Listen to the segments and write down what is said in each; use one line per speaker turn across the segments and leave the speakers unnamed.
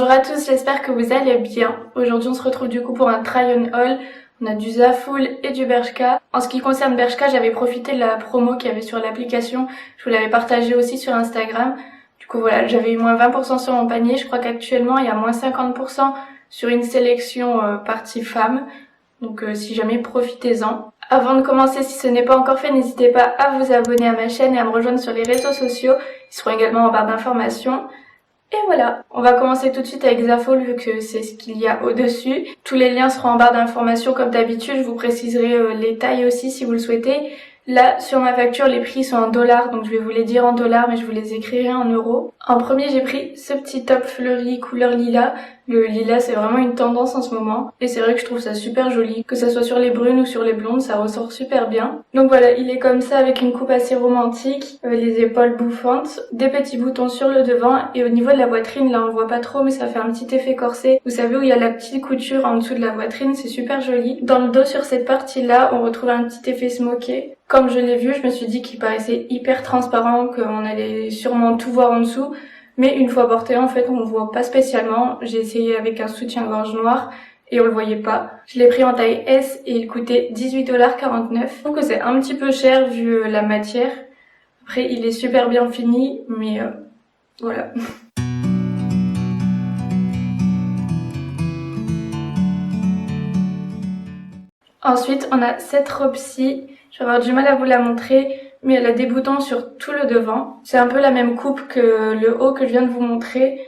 Bonjour à tous, j'espère que vous allez bien. Aujourd'hui on se retrouve du coup pour un try on haul. On a du Zaful et du Bershka. En ce qui concerne Bershka, j'avais profité de la promo qu'il y avait sur l'application. Je vous l'avais partagé aussi sur Instagram. Du coup voilà, j'avais eu moins 20% sur mon panier. Je crois qu'actuellement il y a moins 50% sur une sélection partie femme. Donc si jamais, profitez-en. Avant de commencer, si ce n'est pas encore fait, n'hésitez pas à vous abonner à ma chaîne et à me rejoindre sur les réseaux sociaux. Ils seront également en barre d'informations. Et voilà, on va commencer tout de suite avec Zaful vu que c'est ce qu'il y a au-dessus. Tous les liens seront en barre d'informations comme d'habitude, je vous préciserai les tailles aussi si vous le souhaitez. Là, sur ma facture, les prix sont en dollars, donc je vais vous les dire en dollars, mais je vous les écrirai en euros. En premier, j'ai pris ce petit top fleuri couleur lilas. Le lilas, c'est vraiment une tendance en ce moment. Et c'est vrai que je trouve ça super joli. Que ça soit sur les brunes ou sur les blondes, ça ressort super bien. Donc voilà, il est comme ça avec une coupe assez romantique, les épaules bouffantes, des petits boutons sur le devant et au niveau de la poitrine, là on le voit pas trop mais ça fait un petit effet corset. Vous savez où il y a la petite couture en dessous de la poitrine, c'est super joli. Dans le dos, sur cette partie-là, on retrouve un petit effet smoké. Comme je l'ai vu, je me suis dit qu'il paraissait hyper transparent, qu'on allait sûrement tout voir en dessous. Mais une fois porté, en fait, on le voit pas spécialement. J'ai essayé avec un soutien-gorge noir et on le voyait pas. Je l'ai pris en taille S et il coûtait 18,49 $. Je trouve que c'est un petit peu cher vu la matière. Après, il est super bien fini, mais voilà. Ensuite, on a cette robe-ci. Je vais avoir du mal à vous la montrer, mais elle a des boutons sur tout le devant. C'est un peu la même coupe que le haut que je viens de vous montrer,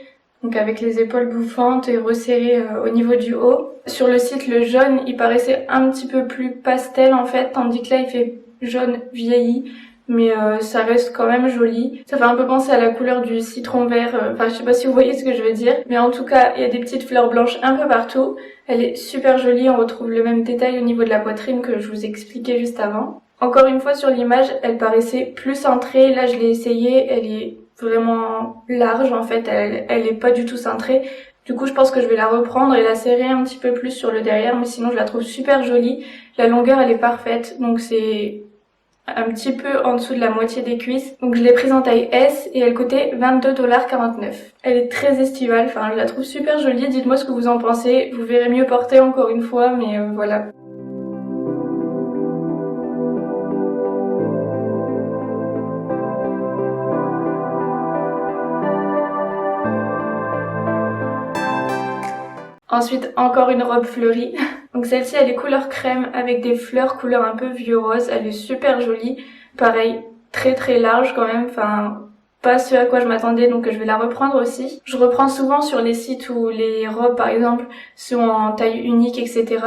donc avec les épaules bouffantes et resserrées au niveau du haut. Sur le site, le jaune, il paraissait un petit peu plus pastel en fait, tandis que là, il fait jaune vieilli, mais ça reste quand même joli. Ça fait un peu penser à la couleur du citron vert, enfin je sais pas si vous voyez ce que je veux dire, mais en tout cas, il y a des petites fleurs blanches un peu partout. Elle est super jolie, on retrouve le même détail au niveau de la poitrine que je vous expliquais juste avant. Encore une fois, sur l'image, elle paraissait plus centrée. Là, je l'ai essayée, elle est vraiment large en fait, elle est pas du tout cintrée. Du coup, je pense que je vais la reprendre et la serrer un petit peu plus sur le derrière, mais sinon, je la trouve super jolie. La longueur, elle est parfaite, donc c'est un petit peu en dessous de la moitié des cuisses. Donc je l'ai prise en taille S et elle coûtait 22,49 $. Elle est très estivale, enfin je la trouve super jolie, dites-moi ce que vous en pensez. Vous verrez mieux porter encore une fois, mais voilà. Ensuite, encore une robe fleurie. Donc celle-ci, elle est couleur crème avec des fleurs couleur un peu vieux rose. Elle est super jolie. Pareil, très très large quand même. Enfin, pas ce à quoi je m'attendais, donc je vais la reprendre aussi. Je reprends souvent sur les sites où les robes, par exemple, sont en taille unique, etc.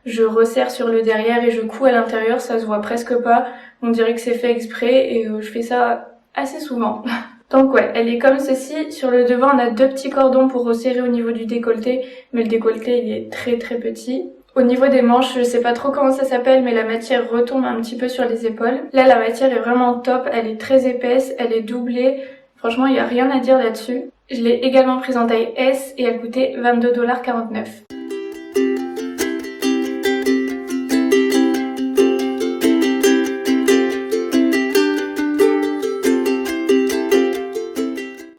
Je resserre sur le derrière et je couds à l'intérieur. Ça se voit presque pas. On dirait que c'est fait exprès et je fais ça assez souvent. Donc ouais, elle est comme ceci. Sur le devant, on a deux petits cordons pour resserrer au niveau du décolleté, mais le décolleté, il est très très petit. Au niveau des manches, je sais pas trop comment ça s'appelle, mais la matière retombe un petit peu sur les épaules. Là, la matière est vraiment top, elle est très épaisse, elle est doublée. Franchement, il n'y a rien à dire là-dessus. Je l'ai également prise en taille S et elle coûtait 22,49 $.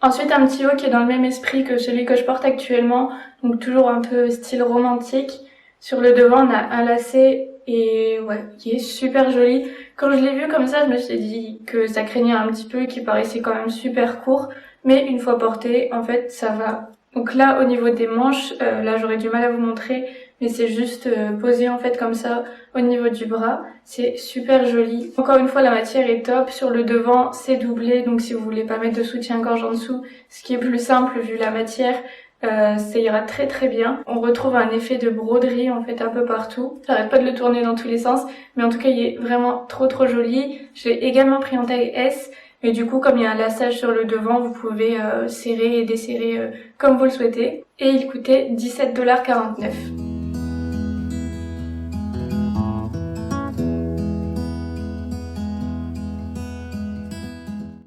Ensuite, un petit haut qui est dans le même esprit que celui que je porte actuellement, donc toujours un peu style romantique. Sur le devant, on a un lacet et ouais, qui est super joli. Quand je l'ai vu comme ça, je me suis dit que ça craignait un petit peu, qu'il paraissait quand même super court, mais une fois porté, en fait, ça va. Donc là, au niveau des manches, là j'aurais du mal à vous montrer, mais c'est juste posé en fait comme ça au niveau du bras. C'est super joli. Encore une fois, la matière est top. Sur le devant, c'est doublé, donc si vous voulez pas mettre de soutien-gorge en dessous, ce qui est plus simple vu la matière, ça ira très très bien. On retrouve un effet de broderie en fait un peu partout. J'arrête pas de le tourner dans tous les sens, mais en tout cas, il est vraiment trop trop joli. Je l'ai également pris en taille S. Et du coup, comme il y a un laçage sur le devant, vous pouvez serrer et desserrer comme vous le souhaitez. Et il coûtait 17,49 $.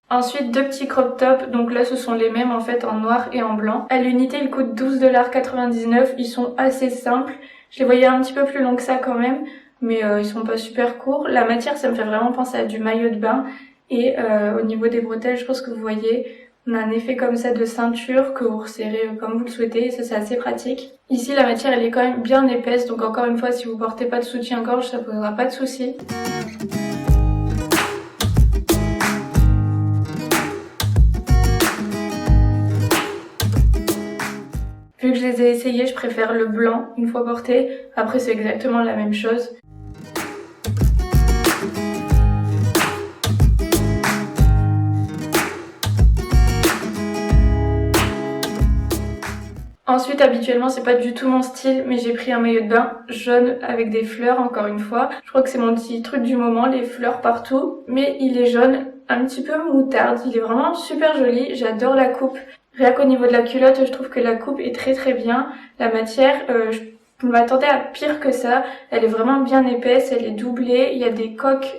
Ensuite, deux petits crop tops, donc là ce sont les mêmes en fait en noir et en blanc. À l'unité, ils coûtent 12,99 $, ils sont assez simples. Je les voyais un petit peu plus longs que ça quand même, mais ils sont pas super courts. La matière, ça me fait vraiment penser à du maillot de bain. Et au niveau des bretelles, je pense que vous voyez, On a un effet comme ça de ceinture que vous resserrez comme vous le souhaitez et ça c'est assez pratique. Ici la matière elle est quand même bien épaisse, donc encore une fois si vous portez pas de soutien-gorge ça posera pas de soucis. Vu que je les ai essayés, je préfère le blanc une fois porté. Après c'est exactement la même chose. Ensuite, habituellement, c'est pas du tout mon style, mais j'ai pris un maillot de bain jaune avec des fleurs, encore une fois. Je crois que c'est mon petit truc du moment, les fleurs partout. Mais il est jaune, un petit peu moutarde. Il est vraiment super joli. J'adore la coupe. Rien qu'au niveau de la culotte, je trouve que la coupe est très très bien. La matière, je m'attendais à pire que ça. Elle est vraiment bien épaisse, elle est doublée. Il y a des coques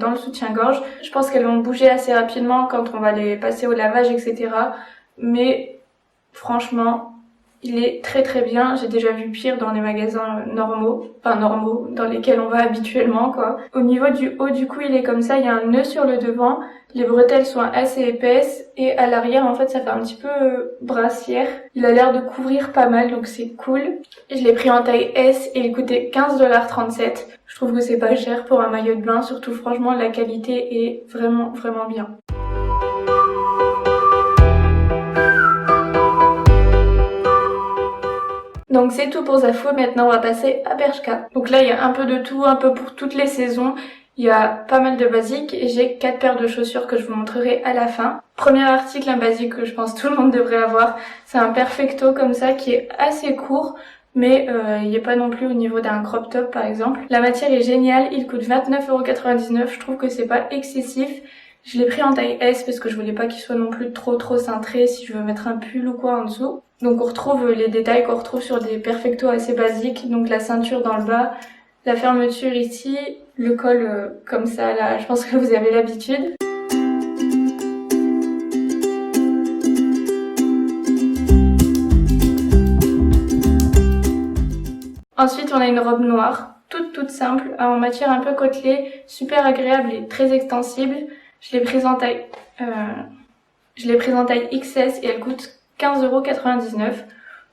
dans le soutien-gorge. Je pense qu'elles vont bouger assez rapidement quand on va les passer au lavage, etc. Mais franchement, il est très très bien, j'ai déjà vu pire dans les magasins normaux, dans lesquels on va habituellement quoi. Au niveau du haut du cou il est comme ça, il y a un nœud sur le devant, les bretelles sont assez épaisses et à l'arrière en fait ça fait un petit peu brassière. Il a l'air de couvrir pas mal donc c'est cool. Je l'ai pris en taille S et il coûtait 15,37 $. Je trouve que c'est pas cher pour un maillot de bain, surtout franchement la qualité est vraiment vraiment bien. Donc c'est tout pour Zaful, maintenant on va passer à Bershka. Donc là il y a un peu de tout, un peu pour toutes les saisons. Il y a pas mal de basiques et j'ai 4 paires de chaussures que je vous montrerai à la fin. Premier article, un basique que je pense tout le monde devrait avoir, c'est un perfecto comme ça qui est assez court. Mais il n'est pas non plus au niveau d'un crop top par exemple. La matière est géniale, il coûte 29,99 €, je trouve que c'est pas excessif. Je l'ai pris en taille S parce que je voulais pas qu'il soit non plus trop cintré si je veux mettre un pull ou quoi en dessous. Donc on retrouve les détails qu'on retrouve sur des perfectos assez basiques, donc la ceinture dans le bas, la fermeture ici, le col comme ça là, je pense que vous avez l'habitude. Ensuite on a une robe noire, toute simple, en matière un peu côtelée, super agréable et très extensible. Je l'ai prise en taille XS et elle coûte 15,99 €.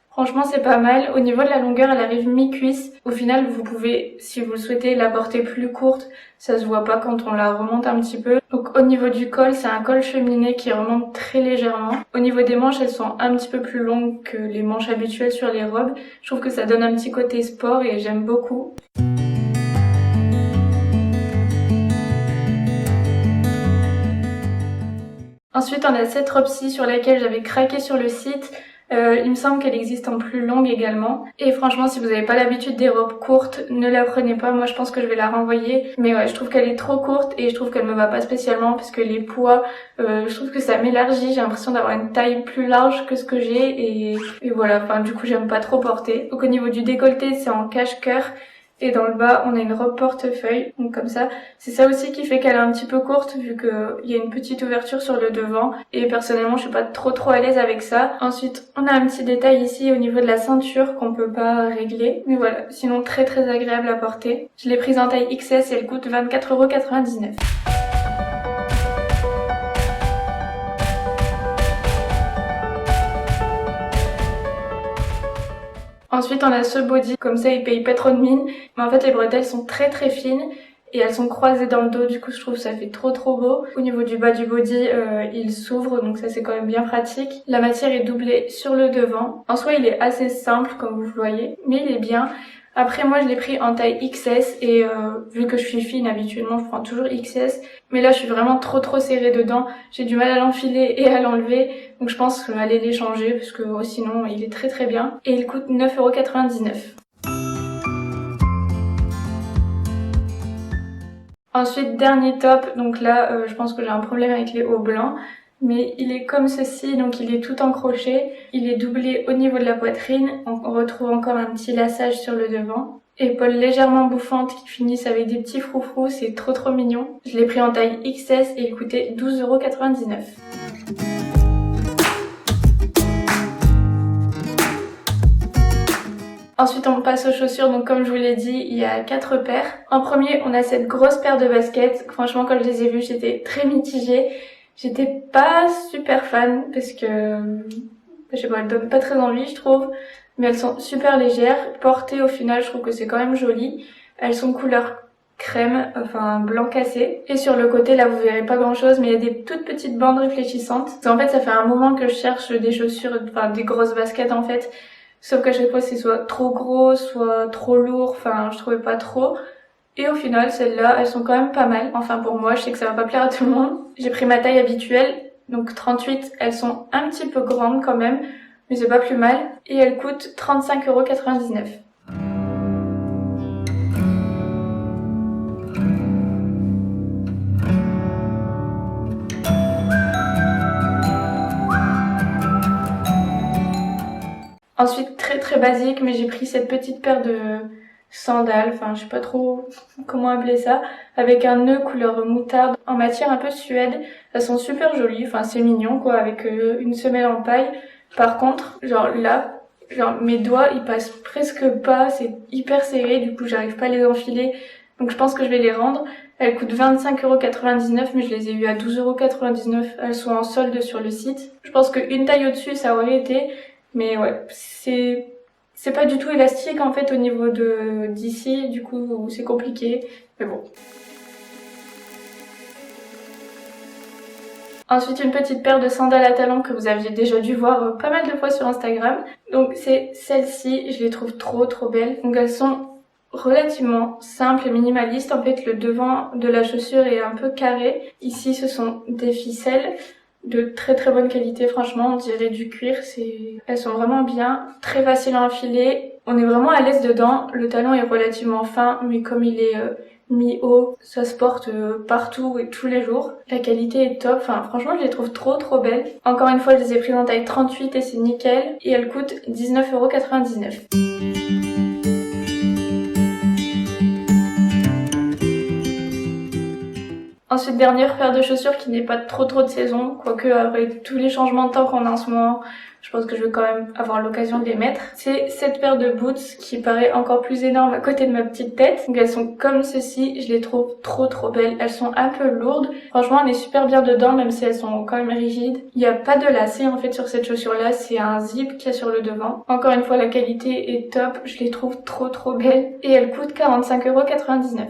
Franchement c'est pas mal. Au niveau de la longueur elle arrive mi-cuisse. Au final vous pouvez, si vous le souhaitez, la porter plus courte. Ça se voit pas quand on la remonte un petit peu. Donc au niveau du col c'est un col cheminé qui remonte très légèrement. Au niveau des manches elles sont un petit peu plus longues que les manches habituelles sur les robes. Je trouve que ça donne un petit côté sport et j'aime beaucoup. Ensuite, on a cette robe-ci sur laquelle j'avais craqué sur le site. Il me semble qu'elle existe en plus longue également. Et franchement, si vous n'avez pas l'habitude des robes courtes, ne la prenez pas. Moi, je pense que je vais la renvoyer. Mais ouais, je trouve qu'elle est trop courte et je trouve qu'elle me va pas spécialement parce que les poids, je trouve que ça m'élargit. J'ai l'impression d'avoir une taille plus large que ce que j'ai et voilà. Enfin, du coup, j'aime pas trop porter. Donc au niveau du décolleté, c'est en cache-cœur. Et dans le bas, on a une robe portefeuille, donc comme ça. C'est ça aussi qui fait qu'elle est un petit peu courte, vu qu'il y a une petite ouverture sur le devant. Et personnellement, je suis pas trop à l'aise avec ça. Ensuite, on a un petit détail ici au niveau de la ceinture qu'on peut pas régler. Mais voilà, sinon très agréable à porter. Je l'ai prise en taille XS et elle coûte 24,99 €. Ensuite, on a ce body, comme ça il paye pas trop de mine. Mais en fait, les bretelles sont très fines et elles sont croisées dans le dos. Du coup, je trouve que ça fait trop beau. Au niveau du bas du body, il s'ouvre, donc ça c'est quand même bien pratique. La matière est doublée sur le devant. En soi, il est assez simple, comme vous le voyez, mais il est bien. Après, moi, je l'ai pris en taille XS et vu que je suis fine, habituellement, je prends toujours XS. Mais là, je suis vraiment trop serrée dedans. J'ai du mal à l'enfiler et à l'enlever. Donc, je pense que je vais aller l'échanger parce que sinon, il est très bien. Et il coûte 9,99 €. Ensuite, dernier top. Donc là, je pense que j'ai un problème avec les hauts blancs. Mais il est comme ceci, donc il est tout en crochet. Il est doublé au niveau de la poitrine. On retrouve encore un petit laçage sur le devant. Épaules légèrement bouffantes qui finissent avec des petits froufrous, c'est trop mignon. Je l'ai pris en taille XS et il coûtait 12,99 €. Ensuite on passe aux chaussures, donc comme je vous l'ai dit, il y a 4 paires. En premier on a cette grosse paire de baskets, franchement quand je les ai vues j'étais très mitigée. J'étais pas super fan parce que, je sais pas, elles donnent pas très envie, je trouve. Mais elles sont super légères. Portées, au final, je trouve que c'est quand même joli. Elles sont couleur crème, enfin blanc cassé. Et sur le côté, là, vous verrez pas grand chose, mais il y a des toutes petites bandes réfléchissantes. En fait, ça fait un moment que je cherche des chaussures, enfin des grosses baskets en fait. Sauf qu'à chaque fois, c'est soit trop gros, soit trop lourd. Enfin, je trouvais pas trop. Et au final, celles-là, elles sont quand même pas mal. Enfin, pour moi, je sais que ça va pas plaire à tout le monde. J'ai pris ma taille habituelle, donc 38. Elles sont un petit peu grandes quand même, mais c'est pas plus mal. Et elles coûtent 35,99 €. Ensuite, très basique, mais j'ai pris cette petite paire de sandales, enfin je sais pas trop comment appeler ça, avec un nœud couleur moutarde en matière un peu suède. Elles sont super jolies, enfin c'est mignon quoi, avec une semelle en paille. Par contre, genre là, genre mes doigts ils passent presque pas, c'est hyper serré, du coup j'arrive pas à les enfiler, donc je pense que je vais les rendre. Elles coûtent 25,99 €, mais je les ai eues à 12,99 €. Elles sont en solde sur le site. Je pense qu'une taille au-dessus ça aurait été, mais ouais, c'est pas du tout élastique en fait au niveau de d'ici, du coup c'est compliqué, mais bon. Ensuite, une petite paire de sandales à talons que vous aviez déjà dû voir pas mal de fois sur Instagram. Donc c'est celles-ci, je les trouve trop belles. Donc elles sont relativement simples et minimalistes. En fait, le devant de la chaussure est un peu carré. Ici, ce sont des ficelles de très bonne qualité, franchement, on dirait du cuir, elles sont vraiment bien, très faciles à enfiler, on est vraiment à l'aise dedans, le talon est relativement fin, mais comme il est mi-haut, ça se porte partout et tous les jours, la qualité est top, enfin franchement je les trouve trop belles. Encore une fois, je les ai prises en taille 38 et c'est nickel, et elles coûtent 19,99 €. Ensuite, dernière paire de chaussures qui n'est pas trop de saison, quoique avec tous les changements de temps qu'on a en ce moment, je pense que je vais quand même avoir l'occasion de les mettre. C'est cette paire de boots qui paraît encore plus énorme à côté de ma petite tête. Donc elles sont comme ceci, je les trouve trop belles. Elles sont un peu lourdes. Franchement, on est super bien dedans, même si elles sont quand même rigides. Il n'y a pas de lacet en fait sur cette chaussure-là, c'est un zip qu'il y a sur le devant. Encore une fois, la qualité est top, je les trouve trop belles. Et elles coûtent 45,99 €.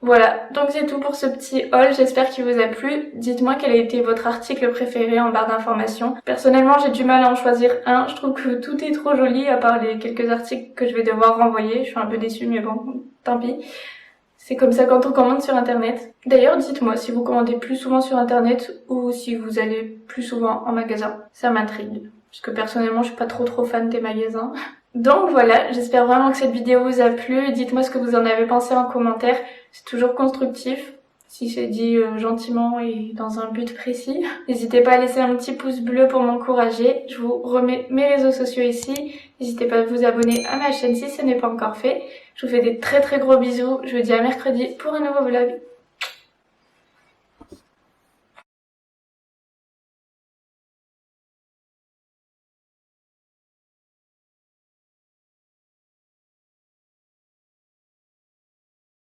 Voilà, donc c'est tout pour ce petit haul, j'espère qu'il vous a plu. Dites-moi quel a été votre article préféré en barre d'informations. Personnellement, j'ai du mal à en choisir un, je trouve que tout est trop joli à part les quelques articles que je vais devoir renvoyer. Je suis un peu déçue mais bon, tant pis. C'est comme ça quand on commande sur internet. D'ailleurs, dites-moi si vous commandez plus souvent sur internet ou si vous allez plus souvent en magasin. Ça m'intrigue. Parce que personnellement, je suis pas trop fan des magasins. Donc voilà, j'espère vraiment que cette vidéo vous a plu. Dites-moi ce que vous en avez pensé en commentaire. C'est toujours constructif, si c'est dit gentiment et dans un but précis. N'hésitez pas à laisser un petit pouce bleu pour m'encourager. Je vous remets mes réseaux sociaux ici. N'hésitez pas à vous abonner à ma chaîne si ce n'est pas encore fait. Je vous fais des très gros bisous. Je vous dis à mercredi pour un nouveau vlog.